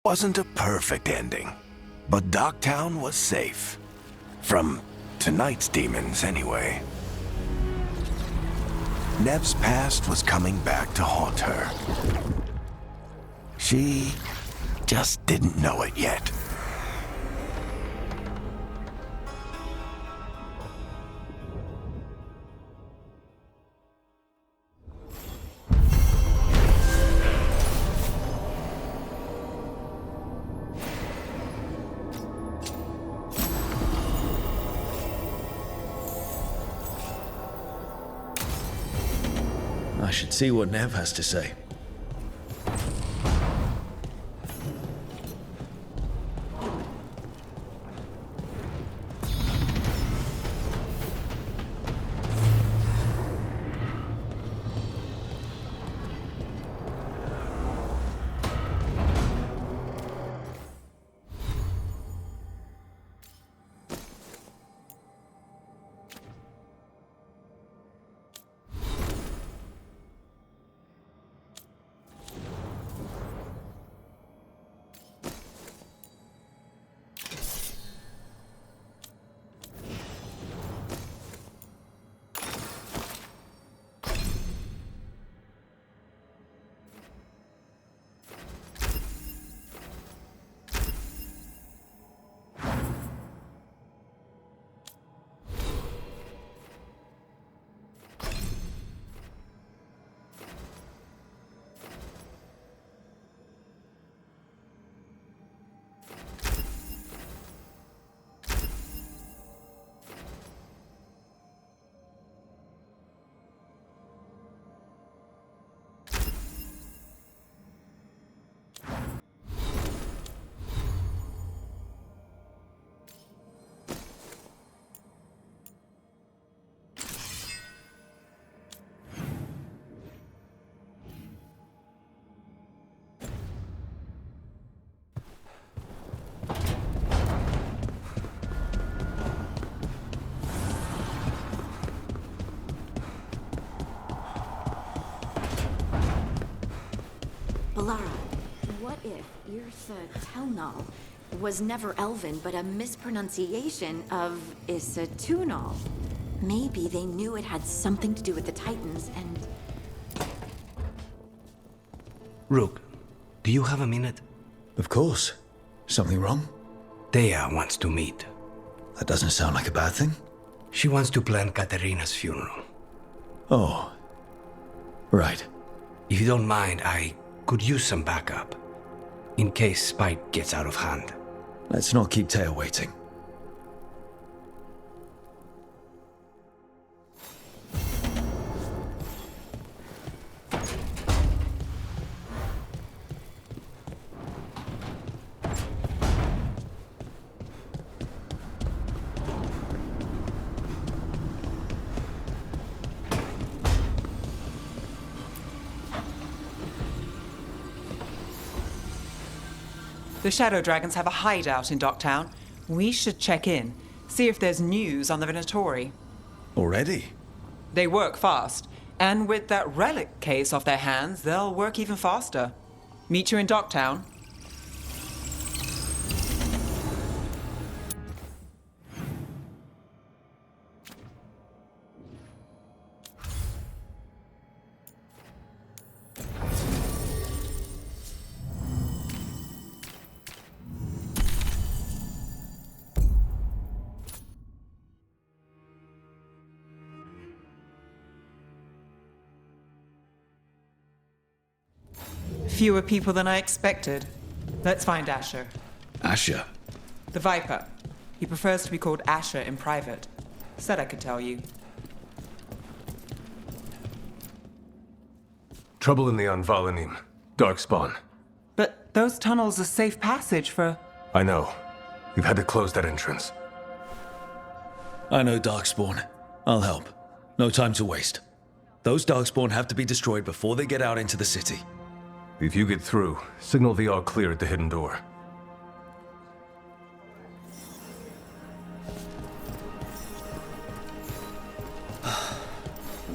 Wasn't a perfect ending, but Docktown was safe. From tonight's demons, anyway. Nev's past was coming back to haunt her. She just didn't know it yet. I should see what Nev has to say. Balara, what if Irsa Telnal was never Elven, but a mispronunciation of Isatunal? Maybe they knew it had something to do with the Titans, and... Rook, do you have a minute? Of course. Something wrong? Dea wants to meet. That doesn't sound like a bad thing. She wants to plan Katerina's funeral. Oh. Right. If you don't mind, I could use some backup, in case Spike gets out of hand. Let's not keep Taya waiting. The Shadow Dragons have a hideout in Docktown. We should check in, see if there's news on the Venatori. Already? They work fast, and with that relic case off their hands, they'll work even faster. Meet you in Docktown. Fewer people than I expected. Let's find Asher. Asher? The Viper. He prefers to be called Asher in private. Said I could tell you. Trouble in the Anvalanim. Darkspawn. But those tunnels are safe passage for... I know. We've had to close that entrance. I know Darkspawn. I'll help. No time to waste. Those Darkspawn have to be destroyed before they get out into the city. If you get through, signal the all clear at the hidden door.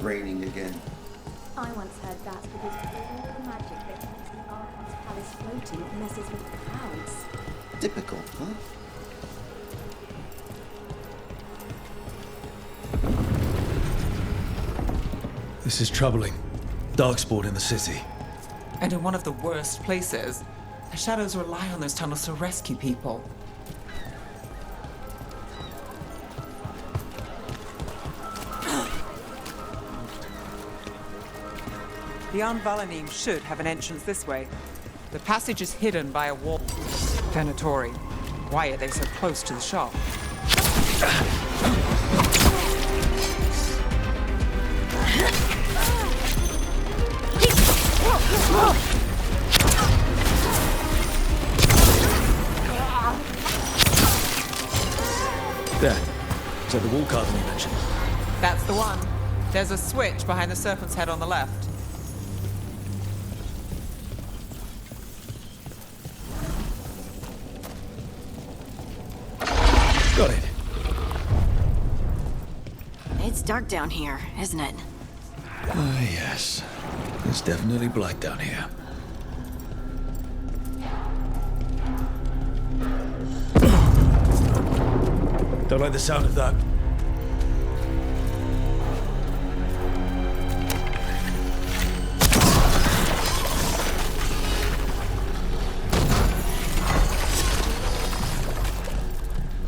Raining again. I once heard that's because all the magic that keeps the Archon's palace floating messes with the clouds. Typical, huh? This is troubling. Darkspawn in the city. And in one of the worst places. The shadows rely on those tunnels to rescue people. The Anvalanim should have an entrance this way. The passage is hidden by a wall. Venatori. Why are they so close to the shop? There. Is that the wall carving you mentioned? That's the one. There's a switch behind the serpent's head on the left. Got it. It's dark down here, isn't it? Ah, yes. It's definitely black down here. Don't like the sound of that.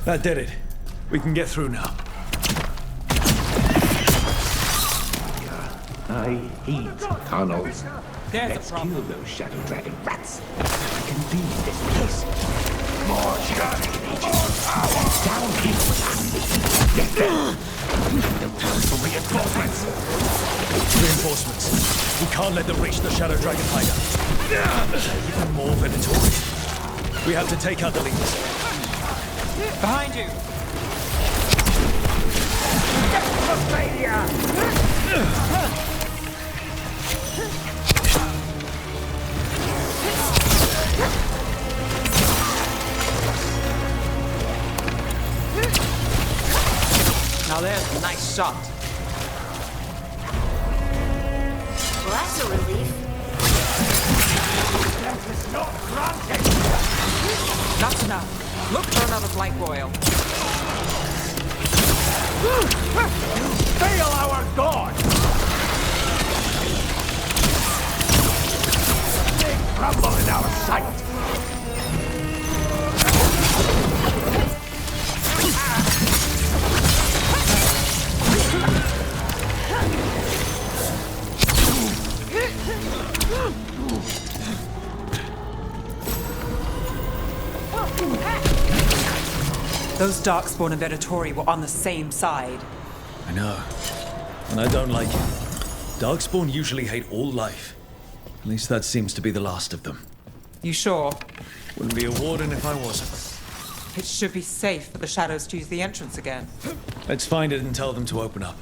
That did it. We can get through now. I hate tunnels. There's Let's a problem. kill those shadow dragon rats. I can leave this place. More shadow agents. Down here. Get them. The time for reinforcements. Reinforcements. We can't let them reach the Shadow Dragon hideout. Even more Venatori. We have to take out the leaders. Behind you! Now there's a nice shot. Well, that's a relief. Not enough. Look for another blight boil. Fail our god! Big trouble in our sight! Those Darkspawn and Venatori were on the same side. I know. And I don't like it. Darkspawn usually hate all life. At least that seems to be the last of them. You sure? Wouldn't be a warden if I wasn't. It should be safe for the shadows to use the entrance again. Let's find it and tell them to open up.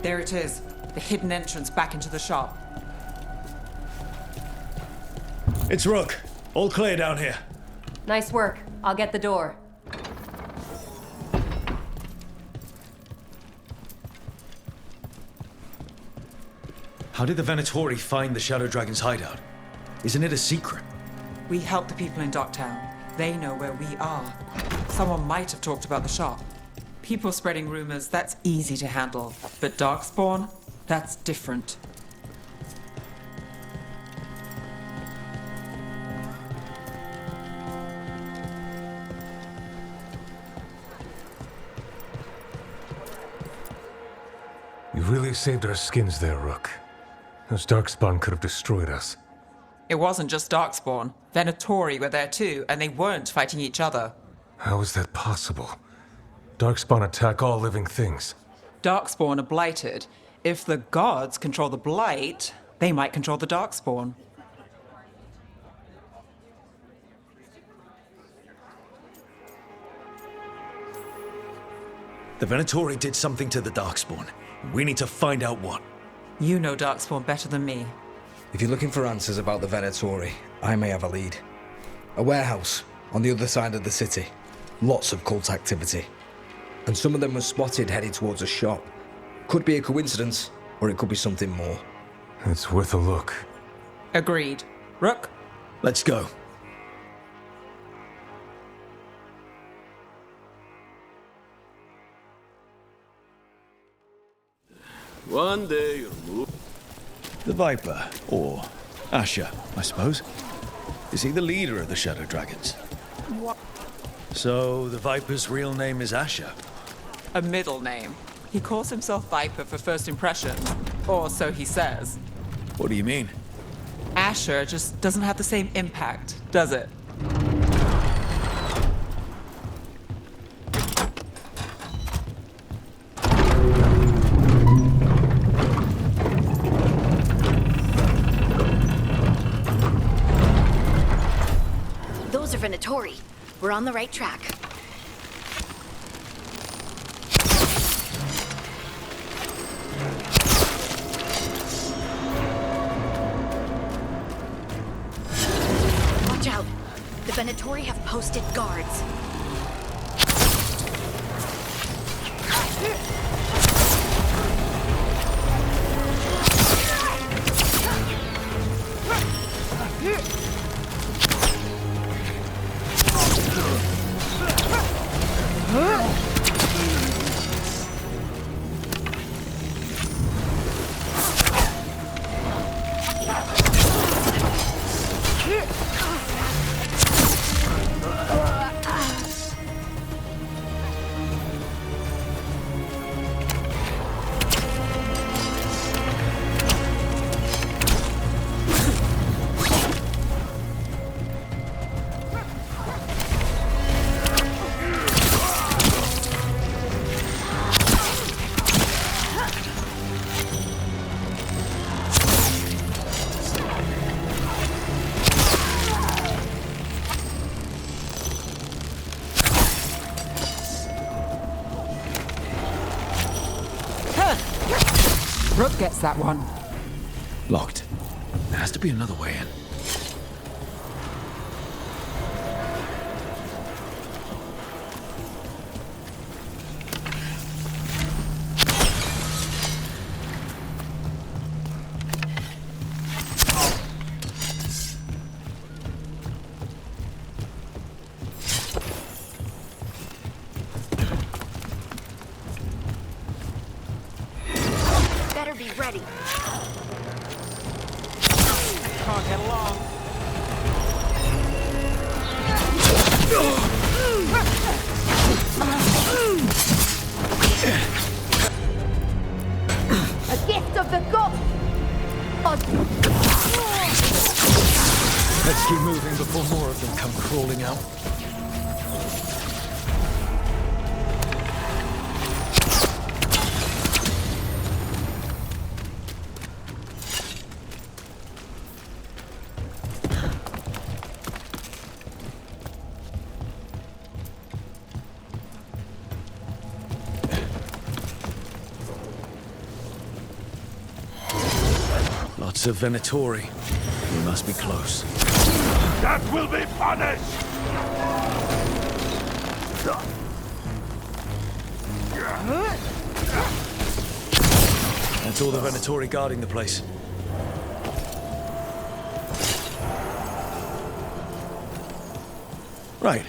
There it is. The hidden entrance back into the shop. It's Rook. All clear down here. Nice work. I'll get the door. How did the Venatori find the Shadow Dragon's hideout? Isn't it a secret? We help the people in Docktown. They know where we are. Someone might have talked about the shop. People spreading rumors, that's easy to handle. But Darkspawn, that's different. You really saved our skins there, Rook. Those Darkspawn could have destroyed us. It wasn't just Darkspawn. Venatori were there too, and they weren't fighting each other. How is that possible? Darkspawn attack all living things. Darkspawn are blighted. If the gods control the blight, they might control the Darkspawn. The Venatori did something to the Darkspawn. We need to find out what. You know Darkspawn better than me. If you're looking for answers about the Venatori, I may have a lead. A warehouse on the other side of the city. Lots of cult activity. And some of them were spotted headed towards a shop. Could be a coincidence, or it could be something more. It's worth a look. Agreed. Rook? Let's go. One day you'll move. The Viper, or Asher, I suppose. Is he the leader of the Shadow Dragons? What? So, the Viper's real name is Asher? A middle name. He calls himself Viper for first impressions. Or so he says. What do you mean? Asher just doesn't have the same impact, does it? Those are Venatori. We're on the right track. Watch out. The Venatori have posted guards. Rook gets that one. Locked. There has to be another way in. Better be ready. Can't get along. A gift of the gods! Let's keep moving before more of them come crawling out. Lots of Venatori. We must be close. That will be punished! That's all the Venatori guarding the place. Right.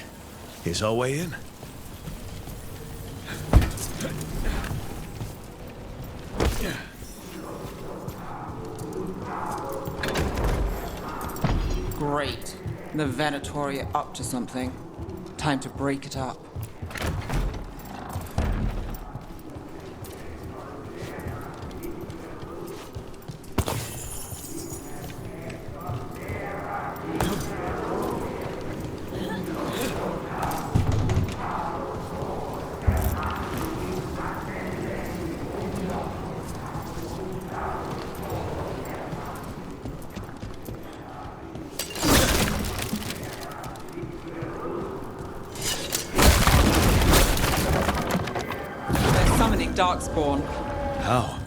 Here's our way in. Great. The Venatori are up to something. Time to break it up. sending Darkspawn. How?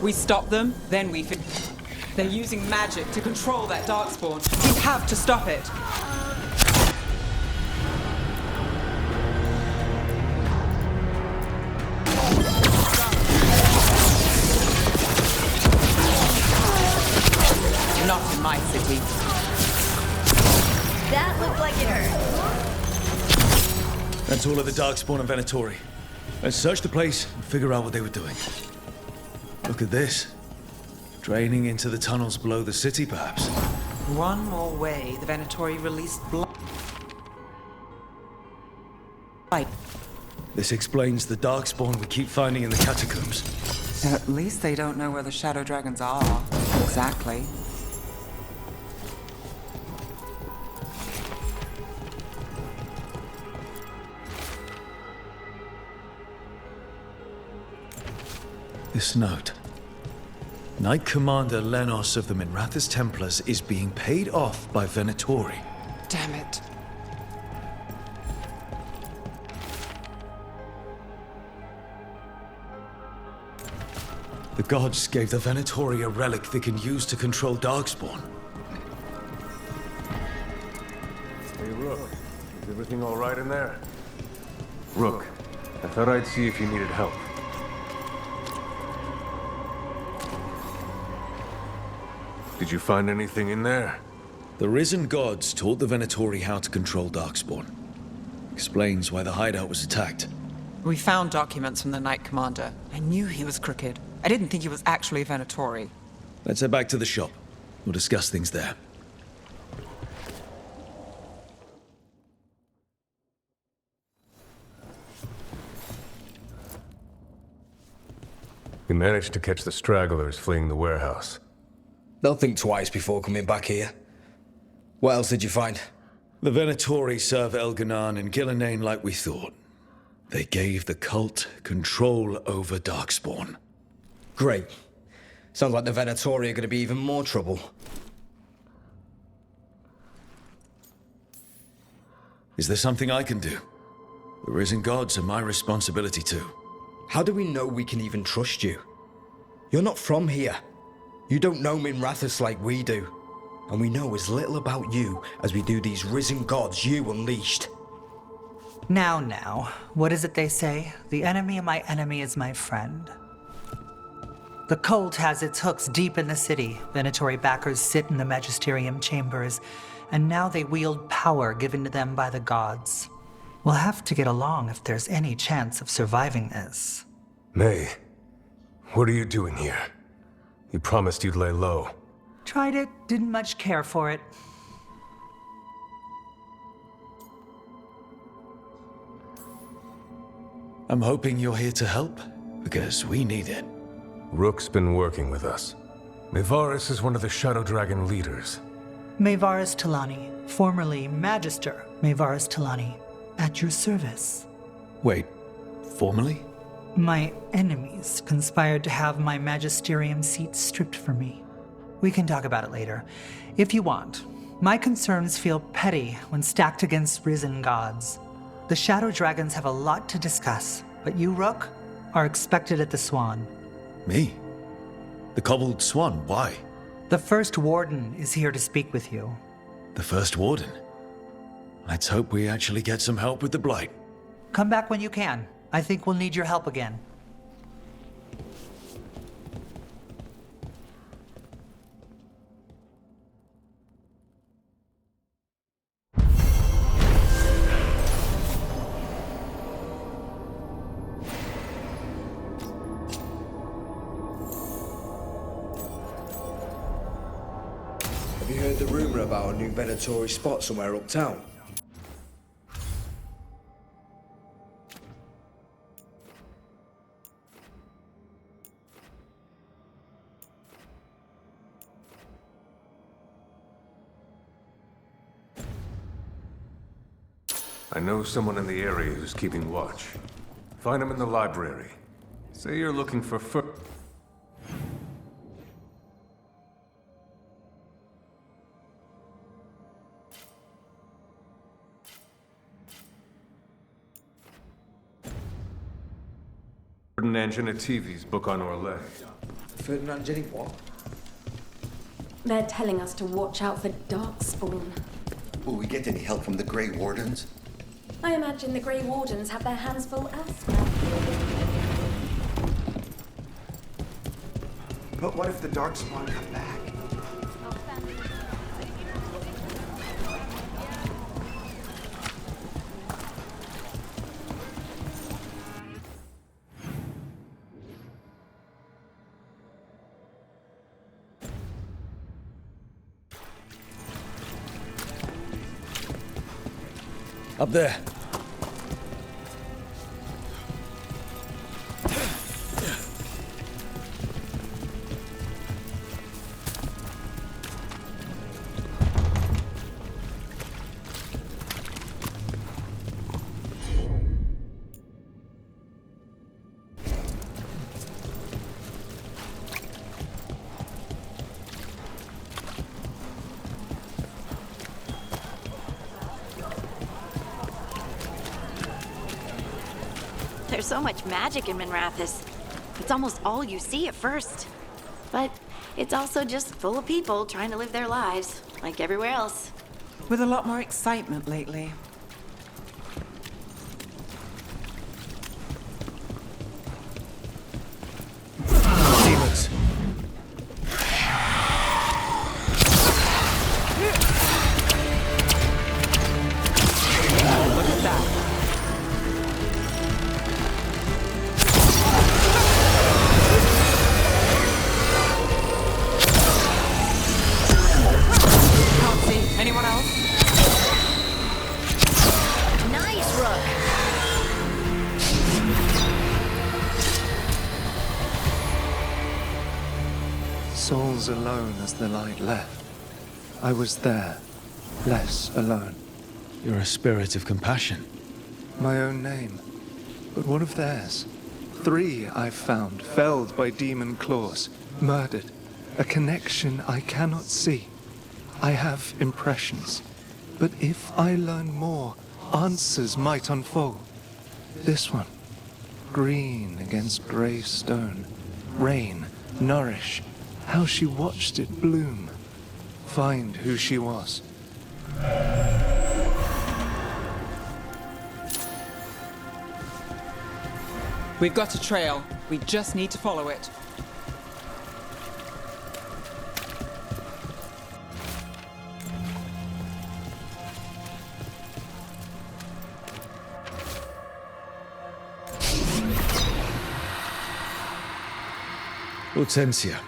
We stop them, then we They're using magic to control that Darkspawn. We have to stop it. Not in my city. That looked like it hurt. That's all of the Darkspawn and Venatori. Let's search the place and figure out what they were doing. Look at this. Draining into the tunnels below the city, perhaps. One more way the Venatori released blood. This explains the Darkspawn we keep finding in the catacombs. At least they don't know where the Shadow Dragons are. Exactly. This note. Knight Commander Lenos of the Minrathous Templars is being paid off by Venatori. Damn it. The gods gave the Venatori a relic they can use to control Darkspawn. Hey, Rook. Is everything all right in there? Rook, I thought I'd see if you needed help. Did you find anything in there? The risen gods taught the Venatori how to control Darkspawn. Explains why the hideout was attacked. We found documents from the Knight Commander. I knew he was crooked. I didn't think he was actually Venatori. Let's head back to the shop. We'll discuss things there. We managed to catch the stragglers fleeing the warehouse. They'll think twice before coming back here. What else did you find? The Venatori serve Elganan and Gillenane like we thought. They gave the cult control over Darkspawn. Great. Sounds like the Venatori are going to be even more trouble. Is there something I can do? The risen gods are my responsibility too. How do we know we can even trust you? You're not from here. You don't know Minrathous like we do. And we know as little about you as we do these risen gods you unleashed. Now, what is it they say? The enemy of my enemy is my friend. The cult has its hooks deep in the city. Venatori backers sit in the magisterium chambers, and now they wield power given to them by the gods. We'll have to get along if there's any chance of surviving this. May, what are you doing here? You promised you'd lay low. Tried it, didn't much care for it. I'm hoping you're here to help, because we need it. Rook's been working with us. Mayvaris is one of the Shadow Dragon leaders. Mayvaris Talani, formerly Magister Mayvaris Talani, at your service. Wait, formally? My enemies conspired to have my magisterium seat stripped from me. We can talk about it later, if you want. My concerns feel petty when stacked against risen gods. The Shadow Dragons have a lot to discuss, but you, Rook, are expected at the Swan. Me? The Cobbled Swan, why? The First Warden is here to speak with you. The First Warden? Let's hope we actually get some help with the Blight. Come back when you can. I think we'll need your help again. Have you heard the rumor about a new Venatori spot somewhere uptown? I know someone in the area who's keeping watch. Find him in the library. Say you're looking for Ferdinand Genetivi's book on Orlais. Ferdinand Jenny what? They're telling us to watch out for Darkspawn. Will we get any help from the Grey Wardens? I imagine the Grey Wardens have their hands full elsewhere. But what if the Darkspawn come back? Up there. There's so much magic in Minrathous. It's almost all you see at first. But it's also just full of people trying to live their lives, like everywhere else. With a lot more excitement lately. Demons. Look at that. Can't see. Anyone else? Nice, Rook! Souls alone as the light left. I was there, less alone. You're a spirit of compassion. My own name, but what of theirs? 3 I've found, felled by demon claws, murdered. A connection I cannot see. I have impressions, but if I learn more, answers might unfold. This one, green against grey stone, rain, nourish, how she watched it bloom. Find who she was. We've got a trail. We just need to follow it. Hortensia.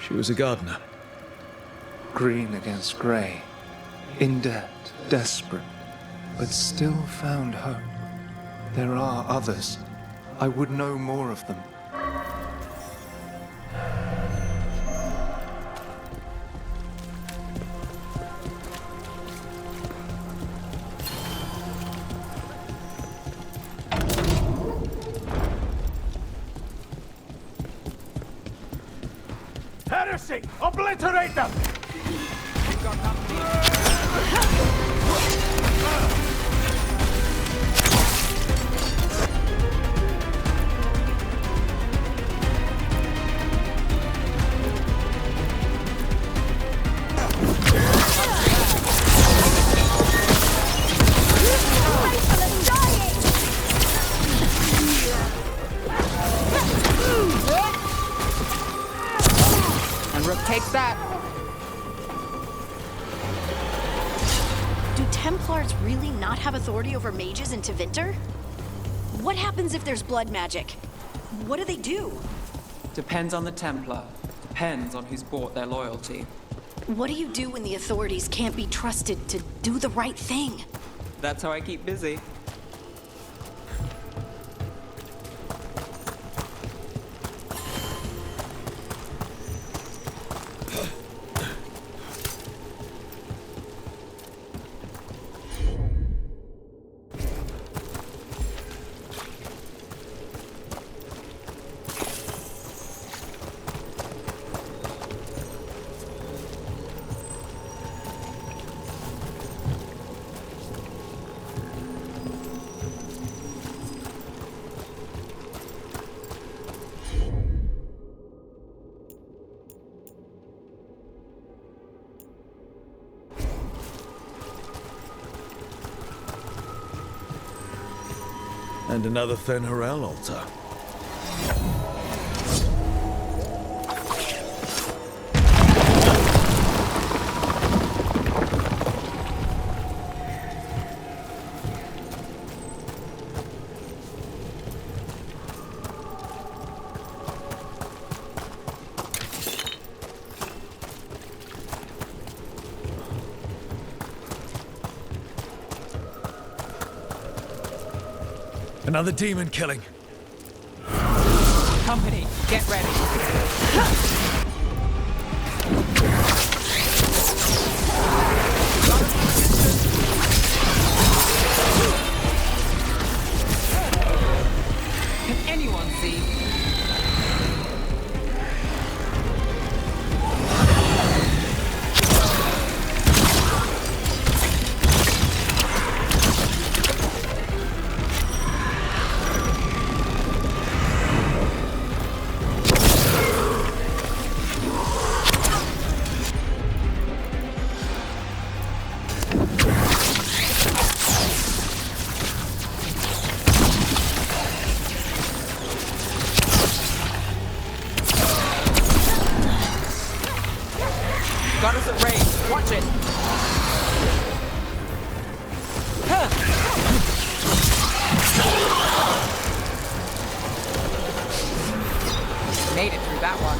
She was a gardener. Green against grey, in debt, desperate, but still found hope. There are others. I would know more of them. Heresy! Obliterate them! And Rook takes that. Do Templars really not have authority over mages in Tevinter? What happens if there's blood magic? What do they do? Depends on the Templar. Depends on who's bought their loyalty. What do you do when the authorities can't be trusted to do the right thing? That's how I keep busy. And another Fen'Harel altar. Another demon killing. Company, get ready. Can anyone see? Got us at range. Watch it. Made it through that one.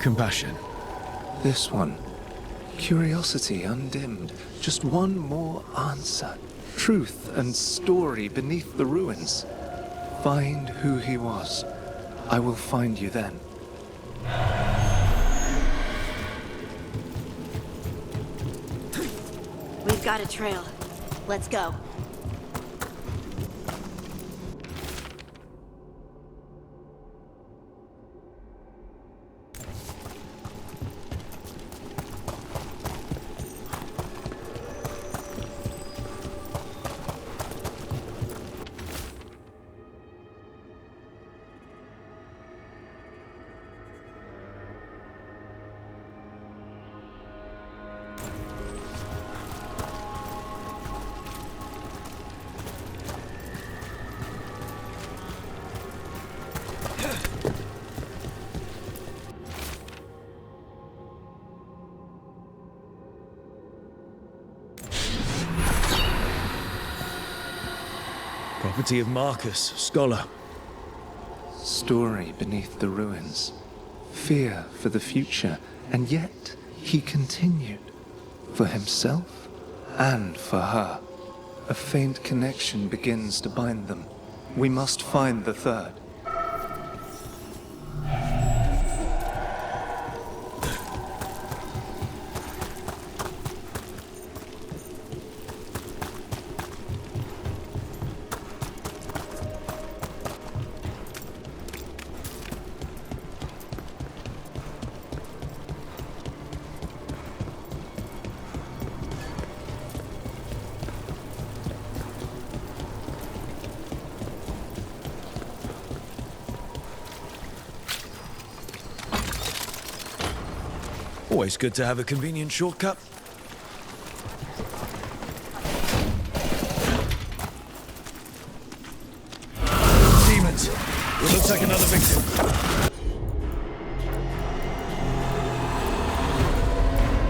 Compassion. This one. Curiosity undimmed. Just one more answer. Truth and story beneath the ruins. Find who he was. I will find you then. We've got a trail. Let's go. Property of Marcus, scholar. Story beneath the ruins. Fear for the future. And yet, he continued. For himself and for her. A faint connection begins to bind them. We must find the third. Always good to have a convenient shortcut. Demons! It looks like another victim.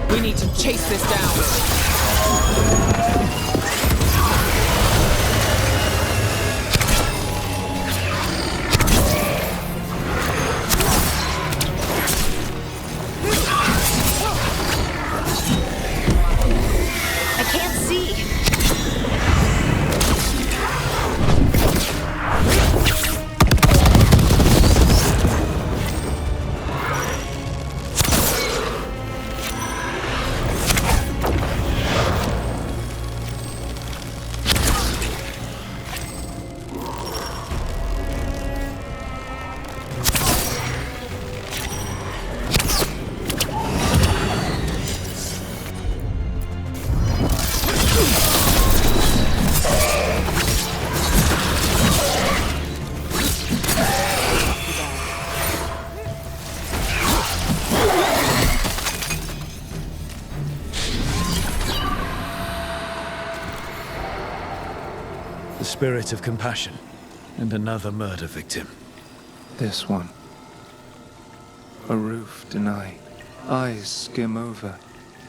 We need to chase this down. spirit of compassion, and another murder victim. This one. A roof denied, eyes skim over,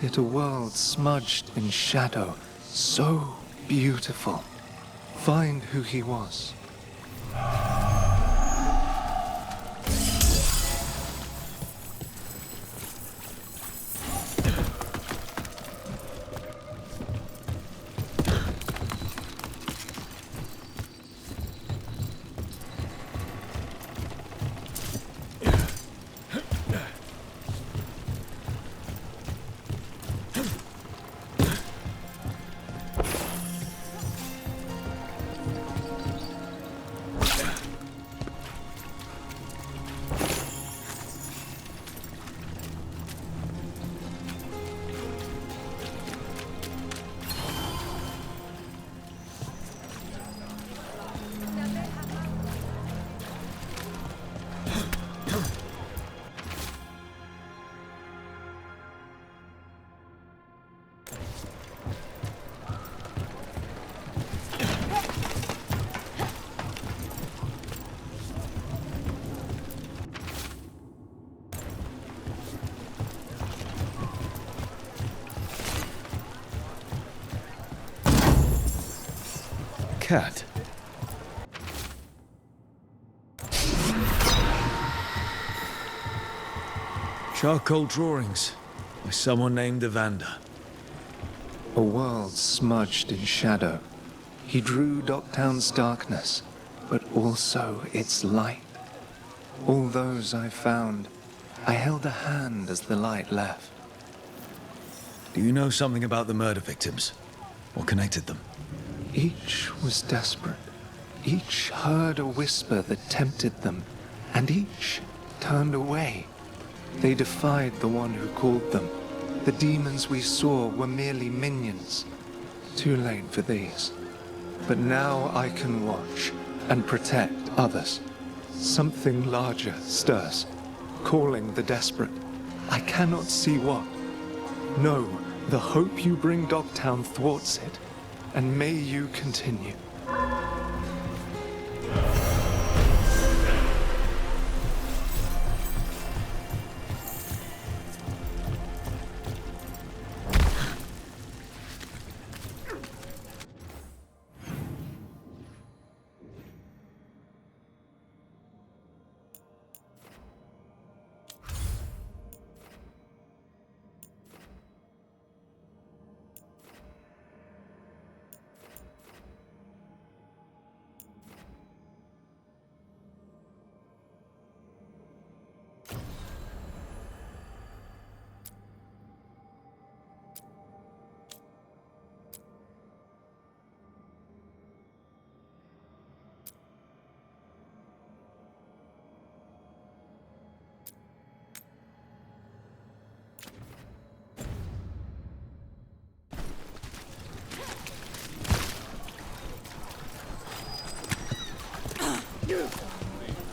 yet a world smudged in shadow, so beautiful. Find who he was. Cat. Charcoal drawings by someone named Evander. A world smudged in shadow. He drew Docktown's darkness, but also its light. All those I found, I held a hand as the light left. Do you know something about the murder victims? What connected them? Each was desperate. Each heard a whisper that tempted them, and each turned away. They defied the one who called them. The demons we saw were merely minions. Too late for these. But now I can watch and protect others. Something larger stirs, calling the desperate. I cannot see what. No, the hope you bring Docktown thwarts it. And may you continue.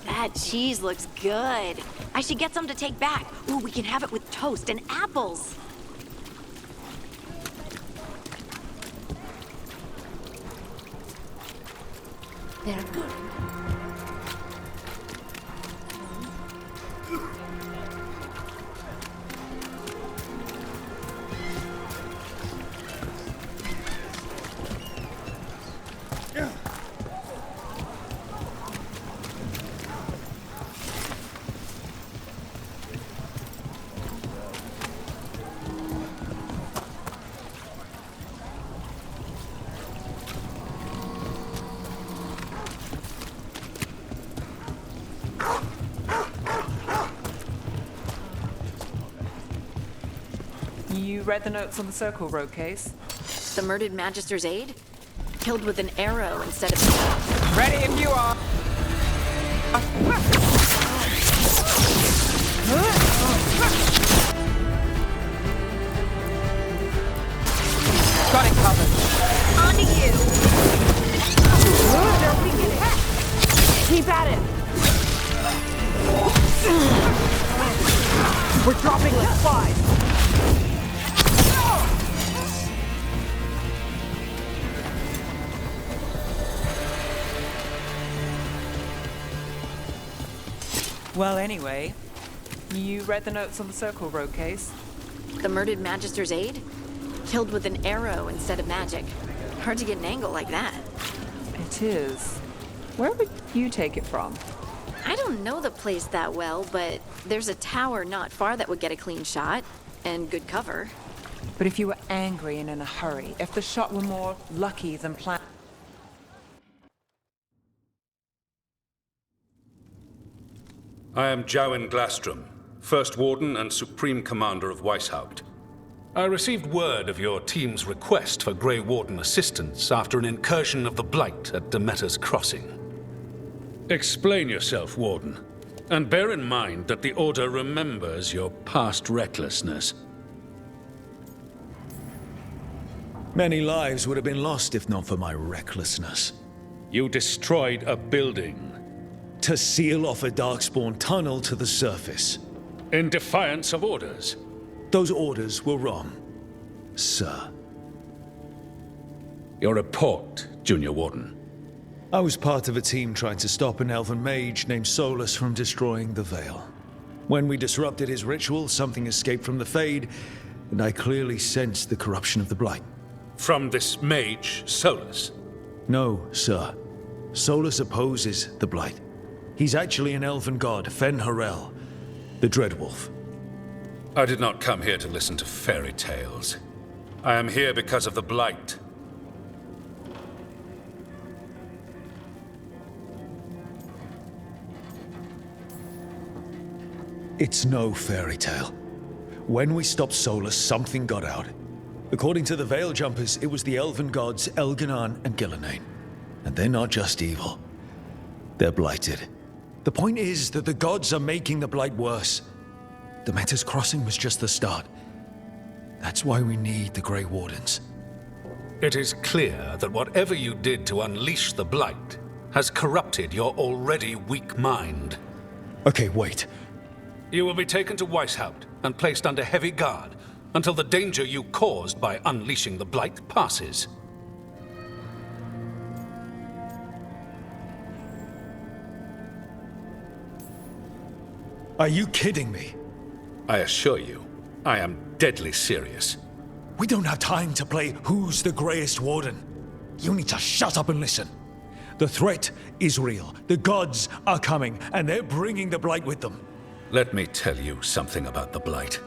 That cheese looks good. I should get some to take back. Ooh, we can have it with toast and apples. They're good. You read the notes on the Circle Road case? The murdered Magister's aide? Killed with an arrow instead of... Ready if you are! Got it covered. On to you! They're weak in heck! Keep at it! We're dropping like flies! Well, anyway, you read the notes on the Circle Road case? The murdered Magister's aide? Killed with an arrow instead of magic. Hard to get an angle like that. It is. Where would you take it from? I don't know the place that well, but there's a tower not far that would get a clean shot. And good cover. But if you were angry and in a hurry, if the shot were more lucky than planned... I am Jowin Glastrom, First Warden and Supreme Commander of Weishaupt. I received word of your team's request for Grey Warden assistance after an incursion of the Blight at Demeter's Crossing. Explain yourself, Warden, and bear in mind that the Order remembers your past recklessness. Many lives would have been lost if not for my recklessness. You destroyed a building. To seal off a Darkspawn tunnel to the surface. In defiance of orders. Those orders were wrong, sir. Your report, Junior Warden. I was part of a team trying to stop an elven mage named Solus from destroying the Veil. When we disrupted his ritual, something escaped from the Fade, and I clearly sensed the corruption of the Blight. From this mage, Solus? No, sir. Solus opposes the Blight. He's actually an elven god, Fen Harel, the Dreadwolf. I did not come here to listen to fairy tales. I am here because of the Blight. It's no fairy tale. When we stopped Solus, something got out. According to the Veil Jumpers, it was the elven gods Elganan and Gillenane. And they're not just evil. They're blighted. The point is that the gods are making the Blight worse. Demeter's Crossing was just the start. That's why we need the Grey Wardens. It is clear that whatever you did to unleash the Blight has corrupted your already weak mind. Okay, wait. You will be taken to Weishaupt and placed under heavy guard until the danger you caused by unleashing the Blight passes. Are you kidding me? I assure you, I am deadly serious. We don't have time to play who's the Greyest Warden. You need to shut up and listen. The threat is real. The gods are coming, and they're bringing the Blight with them. Let me tell you something about the Blight.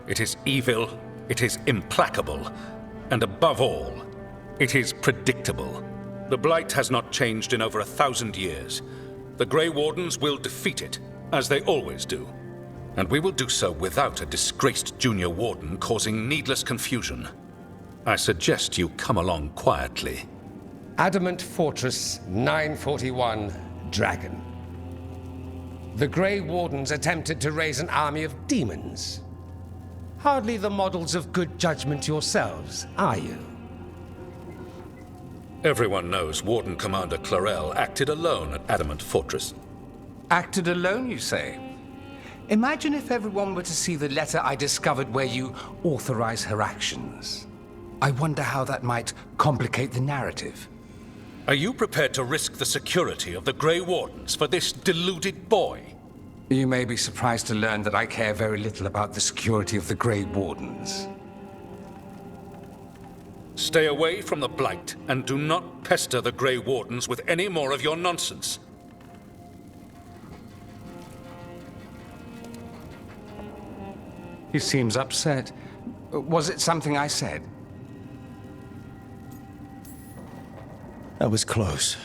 It is evil, it is implacable, and above all, it is predictable. The Blight has not changed in over 1,000 years. The Grey Wardens will defeat it, as they always do. And we will do so without a disgraced junior warden causing needless confusion. I suggest you come along quietly. Adamant Fortress 941, Dragon. The Grey Wardens attempted to raise an army of demons. Hardly the models of good judgment yourselves, are you? Everyone knows Warden Commander Clarel acted alone at Adamant Fortress. Acted alone, you say? Imagine if everyone were to see the letter I discovered where you authorize her actions. I wonder how that might complicate the narrative. Are you prepared to risk the security of the Grey Wardens for this deluded boy? You may be surprised to learn that I care very little about the security of the Grey Wardens. Stay away from the Blight, and do not pester the Grey Wardens with any more of your nonsense. He seems upset. Was it something I said? That was close.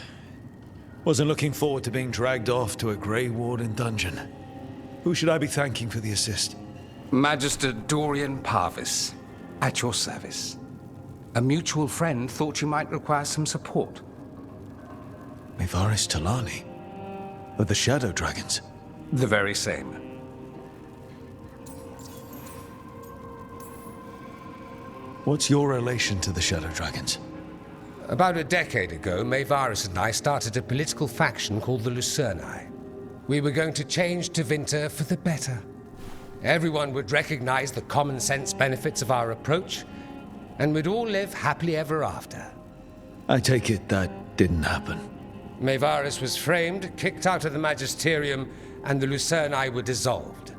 Wasn't looking forward to being dragged off to a Grey Warden dungeon. Who should I be thanking for the assist? Magister Dorian Parvis, at your service. A mutual friend thought you might require some support. Mevaris Talani? Of the Shadow Dragons? The very same. What's your relation to the Shadow Dragons? About a decade ago, Mevaris and I started a political faction called the Lucerni. We were going to change Tevinter for the better. Everyone would recognize the common sense benefits of our approach, and we'd all live happily ever after. I take it that didn't happen. Mevaris was framed, kicked out of the Magisterium, and the Lucerni were dissolved.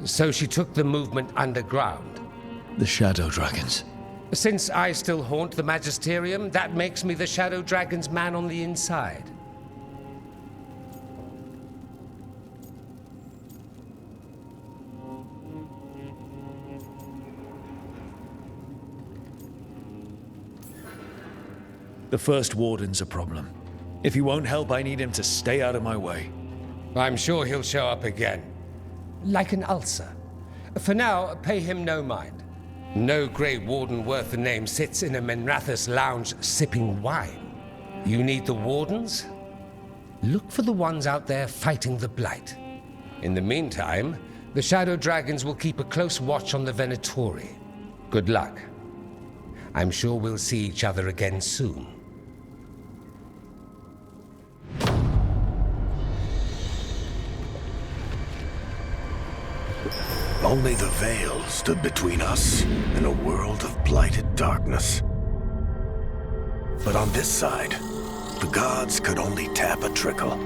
So she took the movement underground. The Shadow Dragons. Since I still haunt the Magisterium, that makes me the Shadow Dragon's man on the inside. The First Warden's a problem. If he won't help, I need him to stay out of my way. I'm sure he'll show up again. Like an ulcer. For now, pay him no mind. No Grey Warden worth the name sits in a Menrathus lounge sipping wine. You need the Wardens? Look for the ones out there fighting the Blight. In the meantime, the Shadow Dragons will keep a close watch on the Venatori. Good luck. I'm sure we'll see each other again soon. Only the veil stood between us and a world of blighted darkness. But on this side, the gods could only tap a trickle.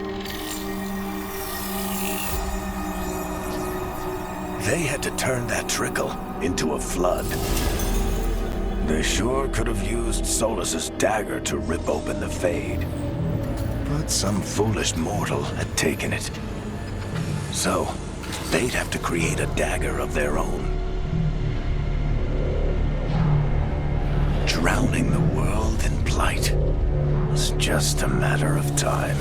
They had to turn that trickle into a flood. They sure could have used Solus's dagger to rip open the Fade. But some foolish mortal had taken it. So, they'd have to create a dagger of their own. Drowning the world in blight was just a matter of time.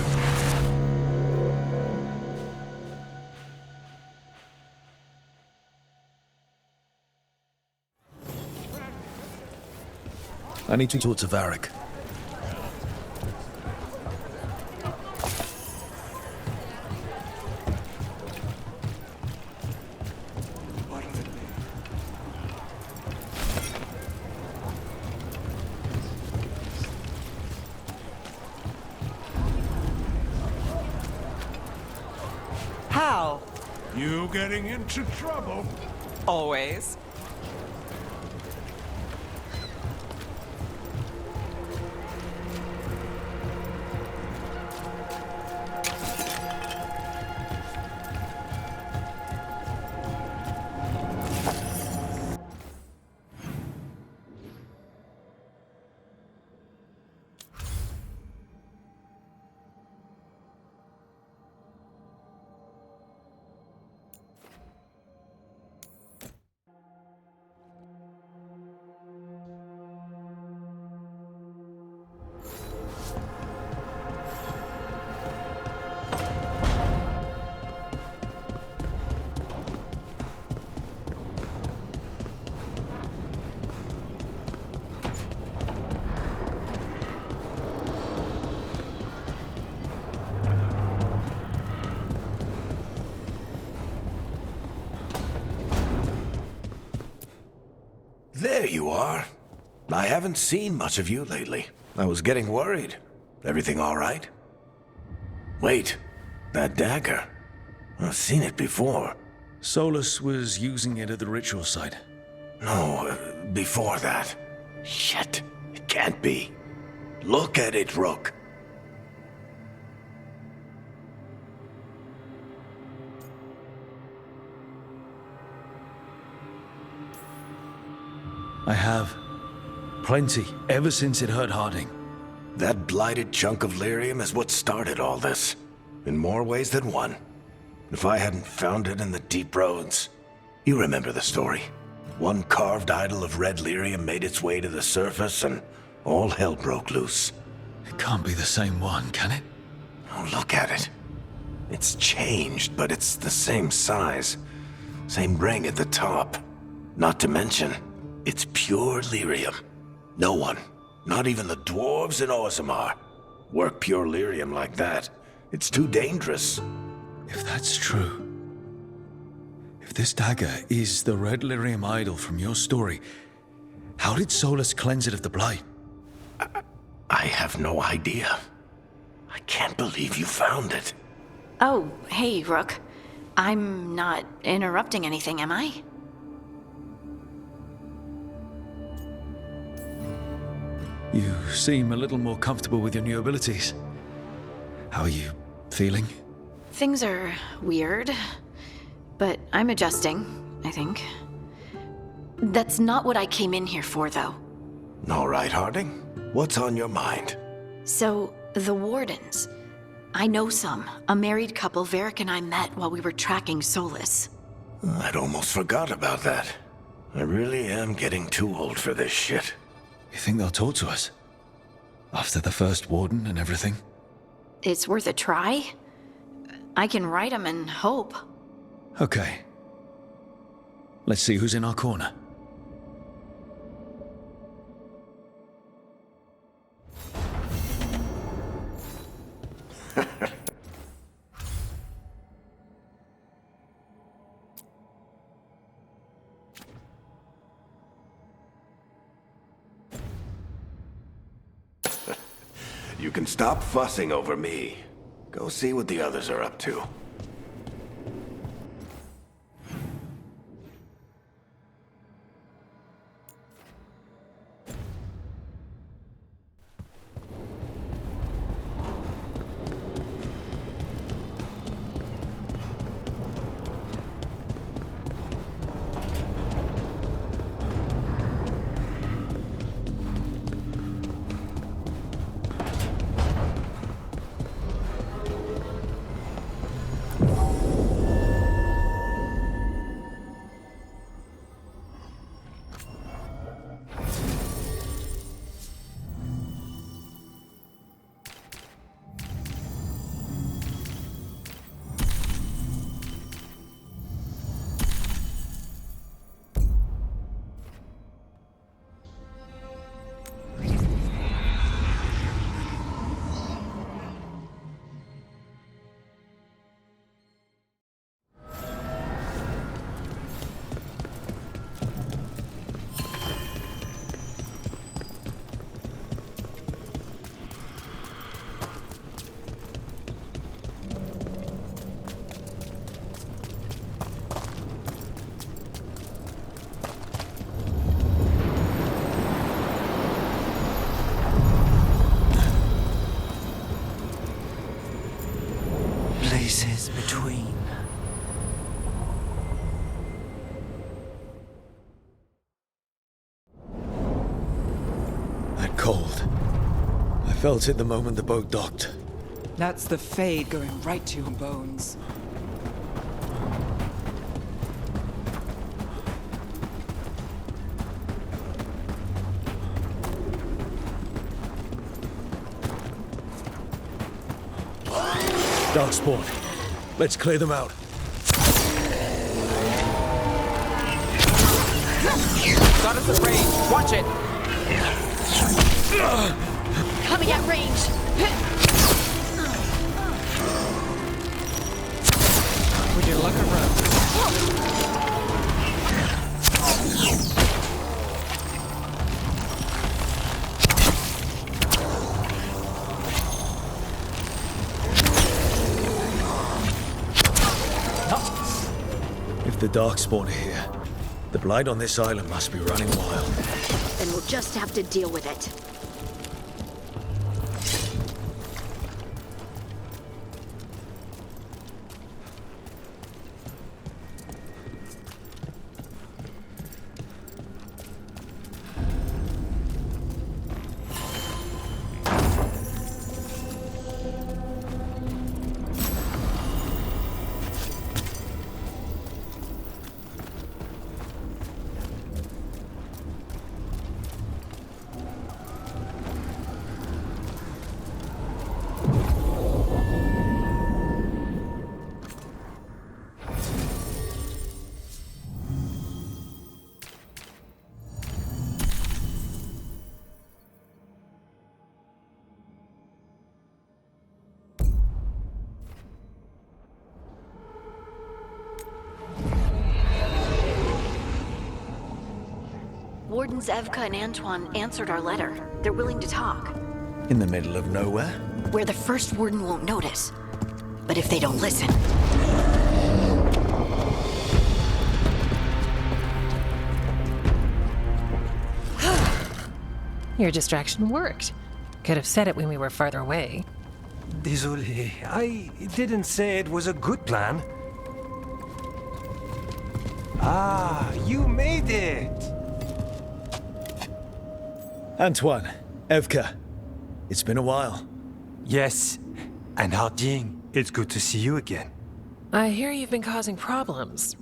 I need to talk to Varric. How? You getting into trouble? Always. There you are. I haven't seen much of you lately. I was getting worried. Everything all right? Wait, that dagger. I've seen it before. Solus was using it at the ritual site. No, before that. Shit, it can't be. Look at it, Rook. I have. Plenty, ever since it hurt Harding. That blighted chunk of lyrium is what started all this. In more ways than one. If I hadn't found it in the deep roads. You remember the story. One carved idol of red lyrium made its way to the surface and all hell broke loose. It can't be the same one, can it? Oh, look at it. It's changed, but it's the same size. Same ring at the top. Not to mention, it's pure lyrium. No one, not even the dwarves in Orzammar, work pure lyrium like that. It's too dangerous. If that's true, if this dagger is the red lyrium idol from your story, how did Solus cleanse it of the blight? I have no idea. I can't believe you found it. Oh, hey, Rook. I'm not interrupting anything, am I? You seem a little more comfortable with your new abilities. How are you feeling? Things are weird, but I'm adjusting, I think. That's not what I came in here for, though. All right, Harding. What's on your mind? So, the Wardens. I know some. A married couple Varric and I met while we were tracking Solus. I'd almost forgot about that. I really am getting too old for this shit. You think they'll talk to us? After the first Warden and everything? It's worth a try. I can write them and hope. Okay. Let's see who's in our corner. You can stop fussing over me. Go see what the others are up to. Places between. That cold. I felt it the moment the boat docked. That's the Fade going right to your bones. Darkspawn. Let's clear them out. Got us at range. Watch it. Coming at range. Would you luck or run? If the Darkspawn are here, the Blight on this island must be running wild. Then we'll just have to deal with it. Wardens Evka and Antoine answered our letter. They're willing to talk. In the middle of nowhere? Where the first Warden won't notice. But if they don't listen... Your distraction worked. Could have said it when we were farther away. Désolé, I didn't say it was a good plan. Ah, you made it! Antoine, Evka, it's been a while. Yes, and Harding, it's good to see you again. I hear you've been causing problems.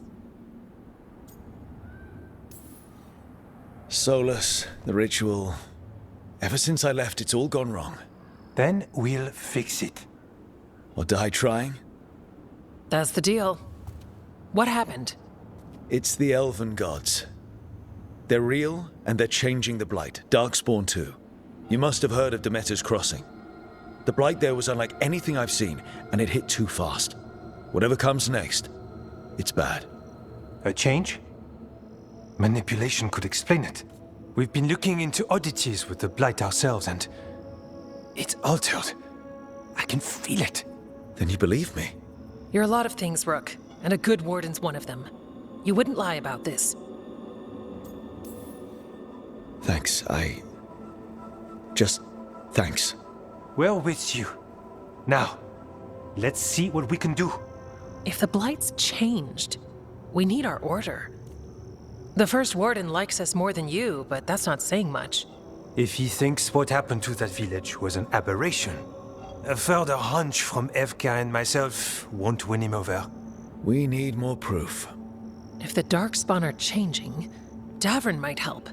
Solus, the ritual. Ever since I left, it's all gone wrong. Then we'll fix it. Or die trying? That's the deal. What happened? It's the elven gods. They're real, and they're changing the Blight. Darkspawn too. You must have heard of Demeter's Crossing. The Blight there was unlike anything I've seen, and it hit too fast. Whatever comes next, it's bad. A change? Manipulation could explain it. We've been looking into oddities with the Blight ourselves, and it's altered. I can feel it. Then you believe me? You're a lot of things, Rook, and a good warden's one of them. You wouldn't lie about this. Thanks, thanks. We're with you. Now, let's see what we can do. If the Blight's changed, we need our order. The first warden likes us more than you, but that's not saying much. If he thinks what happened to that village was an aberration, a further hunch from Evka and myself won't win him over. We need more proof. If the Darkspawn are changing, Davrin might help.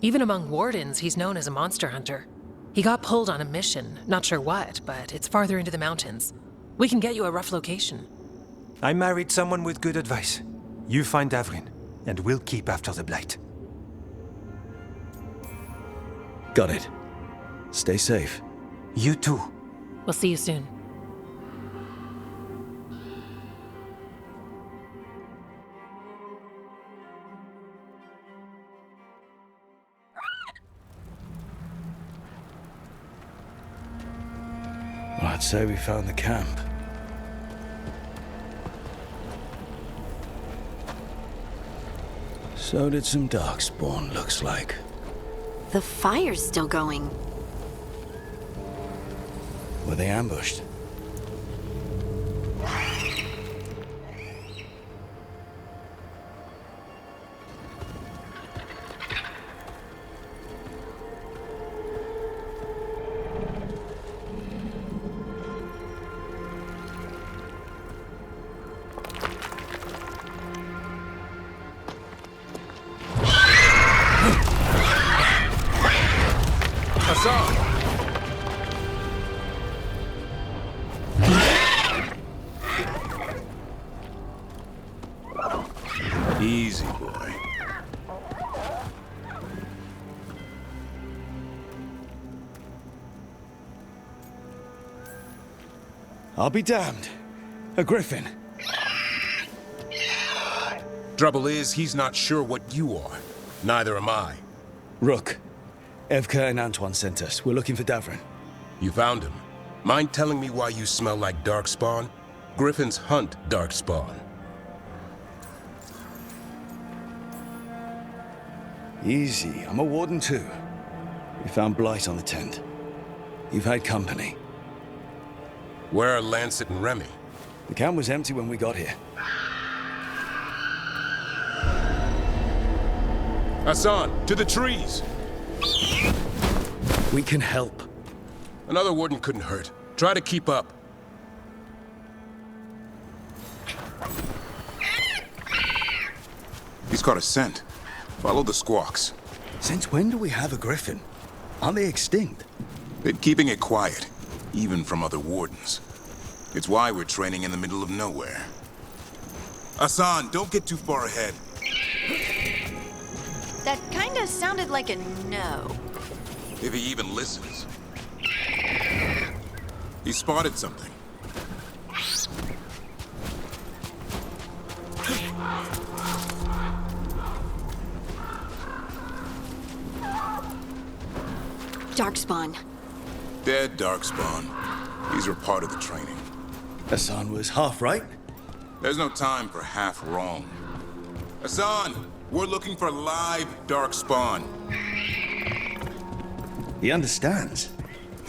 Even among wardens, he's known as a monster hunter. He got pulled on a mission, not sure what, but it's farther into the mountains. We can get you a rough location. I married someone with good advice. You find Davrin, and we'll keep after the Blight. Got it. Stay safe. You too. We'll see you soon. Well, I'd say we found the camp. So did some Darkspawn, looks like. The fire's still going. Were they ambushed? Easy, boy. I'll be damned. A griffin. Trouble is, he's not sure what you are. Neither am I. Rook. Evka and Antoine sent us. We're looking for Davrin. You found him. Mind telling me why you smell like Darkspawn? Griffins hunt Darkspawn. Easy. I'm a warden too. We found Blight on the tent. You've had company. Where are Lancet and Remy? The camp was empty when we got here. Hassan, to the trees! We can help. Another warden couldn't hurt. Try to keep up. He's caught a scent. Follow the squawks. Since when do we have a griffin? Aren't they extinct? Been keeping it quiet, even from other wardens. It's why we're training in the middle of nowhere. Hassan, don't get too far ahead. That kinda sounded like a no. If he even listens. He spotted something. Darkspawn. Dead Darkspawn. These are part of the training. Hassan was half right. There's no time for half wrong. Hassan, we're looking for live Darkspawn. He understands.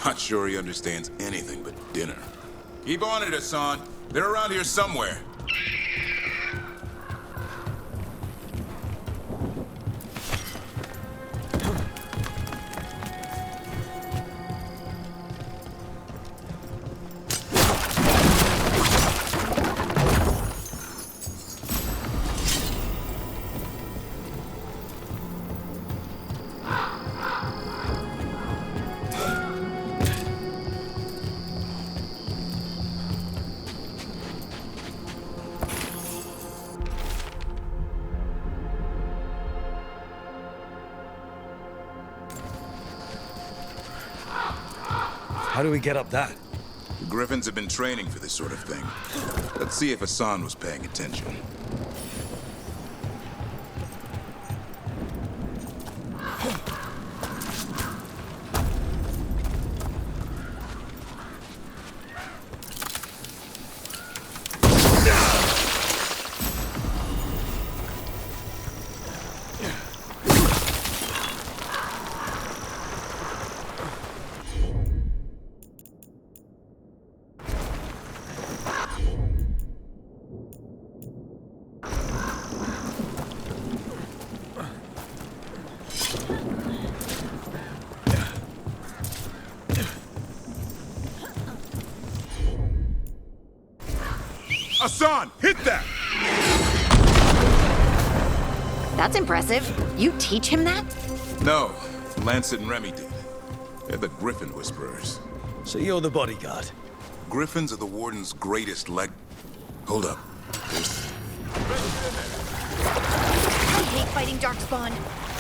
Not sure he understands anything but dinner. Keep on it, Hassan. They're around here somewhere. How do we get up that? The Griffins have been training for this sort of thing. Let's see if Hassan was paying attention. Hassan, hit that! That's impressive. You teach him that? No, Lancet and Remy did. They're the Griffin Whisperers. So you're the bodyguard? Griffins are the Warden's greatest leg... Hold up. I hate fighting Darkspawn.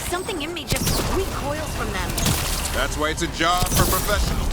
Something in me just recoils from them. That's why it's a job for professionals.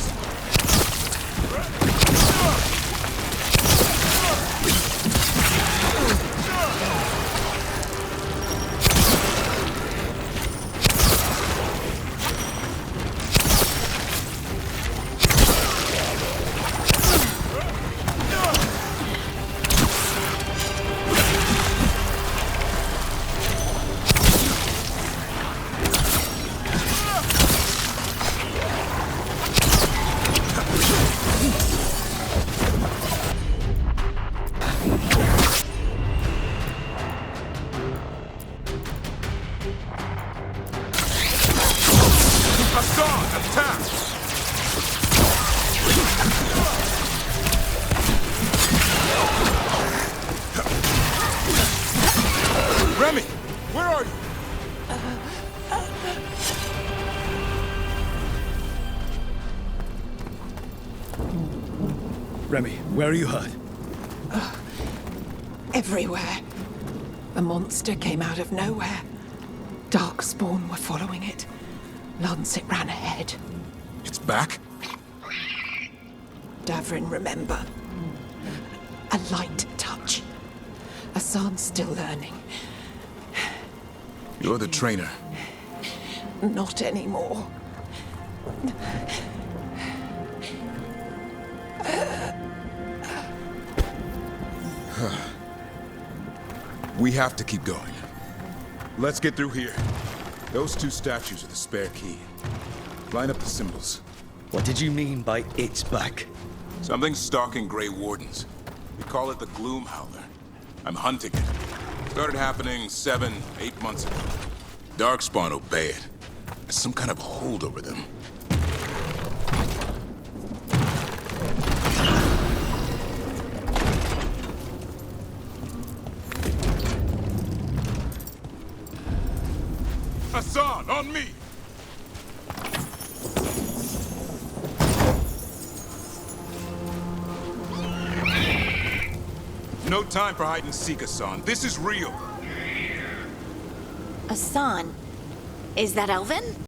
Remy, where are you? Remy, where are you hurt? Everywhere. The monster came out of nowhere. Darkspawn were following it. Lancet ran ahead. It's back? Davrin, remember. A light touch. Hassan's still learning. You're the trainer. Not anymore. We have to keep going. Let's get through here. Those two statues are the spare key. Line up the symbols. What did you mean by it's back? Something's stalking Grey Wardens. We call it the Gloom Howler. I'm hunting it. Started happening 7, 8 months ago. Darkspawn obey it. There's some kind of hold over them. Hassan, on me! No time for hide and seek, Hassan. This is real. Hassan? Is that Elvin?